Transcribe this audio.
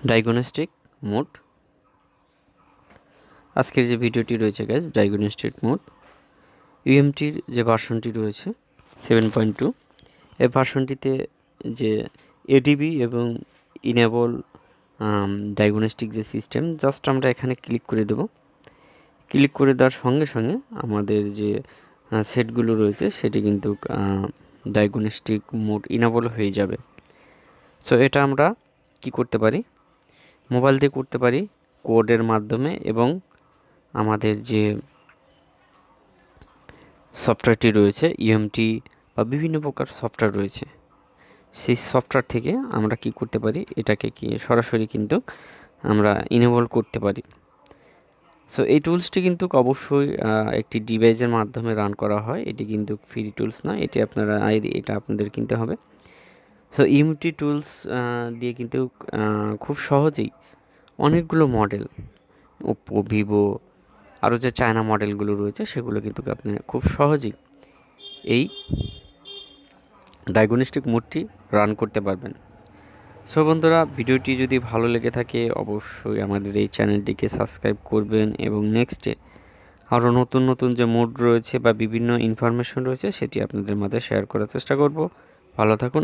Diagnostic mode. আজকের যে ভিডিওটি রয়েছে গাইজ, ডায়াগনস্টিক মোড ইউএমটির যে ভার্সনটি রয়েছে 7.2, এই ভার্সনটিতে যে এডিবি এবং ইনেবল ডায়াগনস্টিক যে সিস্টেম, জাস্ট আমরা এখানে ক্লিক করে দেব। ক্লিক করে দেওয়ার সঙ্গে সঙ্গে আমাদের যে সেটগুলো রয়েছে সেটি কিন্তু ডায়াগনস্টিক মোড ইনেবল হয়ে যাবে। সো এটা আমরা কি করতে পারি, মোবাইল দিয়ে করতে পারি কোডের মাধ্যমে, এবং আমাদের যে সফটওয়্যারটি রয়েছে ইউএমটি বা বিভিন্ন প্রকার সফটওয়্যার রয়েছে, সেই সফটওয়্যার থেকে আমরা কি করতে পারি, এটাকে কি সরাসরি কিন্তু আমরা ইনেবল করতে পারি। সো এই টুলসটি কিন্তু অবশ্যই একটি ডিভাইসের মাধ্যমে রান করা হয়, এটি কিন্তু ফ্রি টুলস না, এটা আপনাদের কিনতে হবে। সো ইউএমটি টুলস দিয়ে কিন্তু খুব সহজেই অনেকগুলো মডেল, ওপ্পো, ভিভো, আরও যে চায়না মডেলগুলো রয়েছে সেগুলো কিন্তু আপনি খুব সহজেই এই ডায়াগনস্টিক মোডটি রান করতে পারবেন। সো বন্ধুরা, ভিডিওটি যদি ভালো লেগে থাকে অবশ্যই আমাদের এই চ্যানেলটিকে সাবস্ক্রাইব করবেন, এবং নেক্সটে আরও নতুন নতুন যে মোড রয়েছে বা বিভিন্ন ইনফরমেশন রয়েছে সেটি আপনাদের মাঝে শেয়ার করার চেষ্টা করব। ভালো থাকুন।